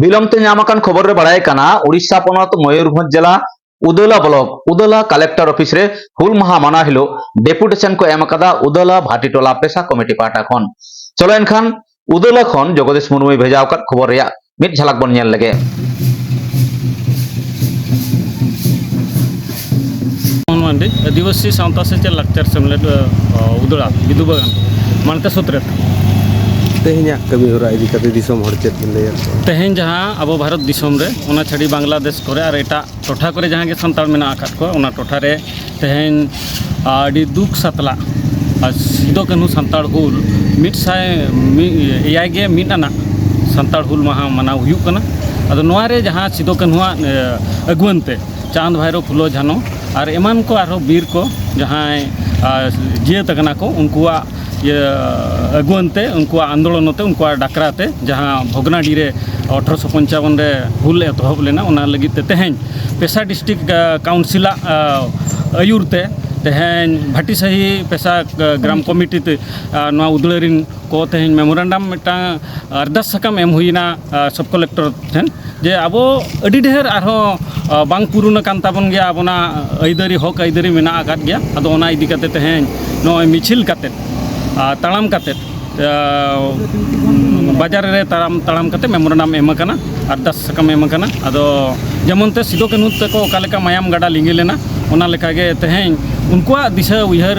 बिलमते नामाकान खबर रे बड़ाय काना उड़ीसा पनत मयूरभंज जिला उदला ब्लॉक उदला कलेक्टर ऑफिस रे हुल माहा माना हिलो डेपुटेशन को एम कदा उदला भाटीटोला पेशा कमिटी पाटा खन चलो एनखान उदला खन जगदीश मुर्मू भेजाव का खबर रेया मिट झलक बन नेल लगे। आदिवासी सावता से लाक्चर सेमलेट उदड़ा विदुबागान मानते सूत्र तेहना कमी हो इदी कते दिसम हर चेत लैया तेहन जहाँ अब भारत दिसम रे ओना छड़ी बांग्लादेश करे और एटा टोठा करे जहाँ के संताल मेना आकात को ओना टोठा रे तेहन आडी दुख सतला सिदो कनु संताल हुल मिट साय एयाय गे मिट आना संताल हुल महा मना हुयु कना अदो नोआ रे जहाँ सिदो कनुआ अगुवनते चांद भैरव फुलो झानो और एमान को आरो वीर को जहाँ जियत कना को उनकुआ अगुवनते उनकुआ आंदोलनते उनकुआ डाकराते जहाँ भोगनाडी रे 1855 रे हुल एतहब लेना ओना लगिते तेहन पेशा डिस्ट्रिक्ट काउंसिल आयुरते तेहन भाटी सही पेशा ग्राम कमिटी ते उदड़ेरिन को तेहन मेमोरेंडम मिटा अरदास सकाम एम हुईना सब कलेक्टर ठेन जे अब अड़ी ढेर आरो बांग पुरुन कान ताबन गया abona आइदारी हक आइदारी मेना आकात गया अदो ओना इदी काते तेहन नय मिछिल काते तालाम काते बाजार रे तालाम काते मेमोरेंडम एम कना अरदास सकाम एम कना अदो जेमनते सिदो कानू तको ओकालेका मायाम गाडा लिंगे लेना ओना लेकागे तेहन उनकुआ दिशा उयहर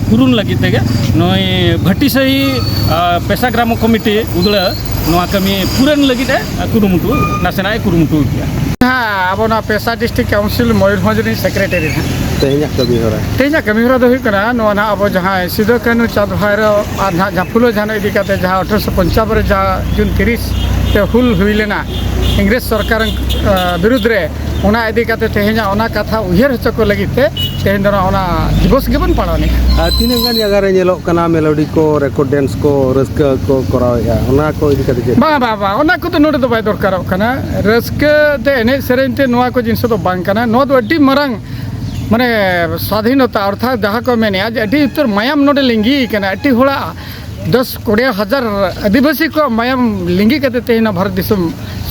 पुरुन लगी तेगे नय भाटी सही पेशा ग्राम कमिटी उदड़ा नोआ कमी पुरन लगी कुरुमुटु नासेना कुरुमुटु गया। हाँ अब पेशा डिस्ट्रिक्ट काउंसिल मयूरभंज सेक्रेटरी तेहना कमी हो ना अब जहाँ सिदो कानू चांद भैरव और जहाँ फुलो झानो इदी काते जहाँ 1855 जहाँ जून 30 ते हुल हुई लेना इंग्रेज सरकार विरुद्ध रे ओना इदी काते तेहना ओना कथा उयहर हचो को लगीते तेहन ओना दिवस गेबन पालने तीन गान जगह रे नेलो कना मेलोडी को रेकॉर्ड डांस को रस्का को कराया ओना को इदी काते बा बा बा ओना को तो नोडे तो बाय दरकार कना रस्का ते एने सेरेंते नोआ को जिनस तो बांग कना नो तो अड्डी मरंग माने स्वाधीनता अर्थात जहाँ को मैंने आज अड्डी उत्तर मायाम नोडे लिंगी कना अड्डी होड़ा 10-20 हजार आदिवासी को मायाम लिंगी कहते तेना भारत दिसम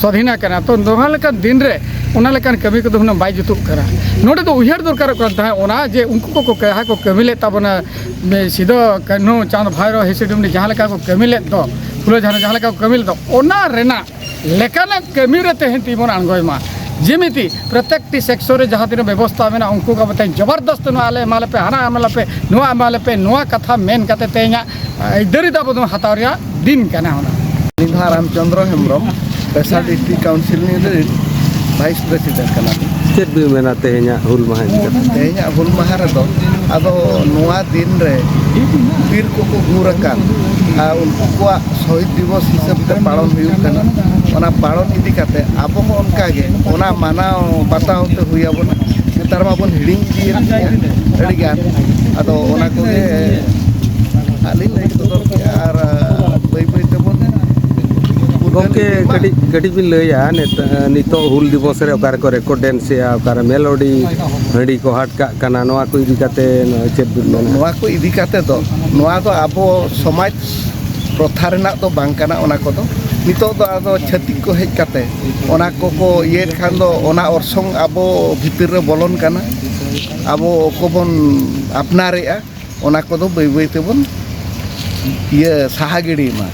स्वाधीना करना तो नोहा लेकान दिन रे ओना लेकान कमी को हुना बाय जुतुक करा नोडे तो उयहर दरकार करता है ओना जे उनको को कहा को कमिले ताबना सिदो कानू चांद भैरव हिसिडुमनी जहाँ लेका को कमिले तो फुलो झानो जहाँ लेका को कमिले तो ओना रेना लेकाना कमी रे तेहन तिबन अणगोयमा जेमिति प्रत्येक टी सेक्शन रे जहाँ तीन व्यवस्था में उनको का बताएं जबरदस्त आले माले पे हाना माले पे नुआ माले पे नुआ कथा मेन कते तेना इधरिदा बदम हताव रे दिन कना होना निधा रामचंद्र हेम्ब्रम पेशा डिस्ट्रिक्ट काउंसिल ने वाइस प्रेसिडेंट कना चेत भी मेना तेहना हुल माहा तेहना हुल माहा रे दो आदो नुआ दिन रे वीर को गुरकान उनको को शहीद दिवस हिसाब से पालन हुई कना ओना पालन इदी काते अब हो उनका गे ओना माना बताओ तो हुई अब नेतार मा बन हिडिंग जी अड़ी गान आदो ओना को आली लई तो यार बई बई ते बन गोके कटी बिन लैया नितो हुल दिवस रे ओकार को रेकॉर्ड डांस या ओकार मेलोडी हडी को हाट का कना नोआ को इदी काते चेत बिन नोआ को इदी काते तो नोआ तो आबो समाज प्रथा रेना तो बांग कना ओना को तो नितो तो आदो छतिक को हेज काते ओना को ये खान दो ओना ओरसंग आबो भितर रे बोलन कना आबो को बन अपनारेआ ओना को दो बई बई ते बन ये साहा गिड़ी मा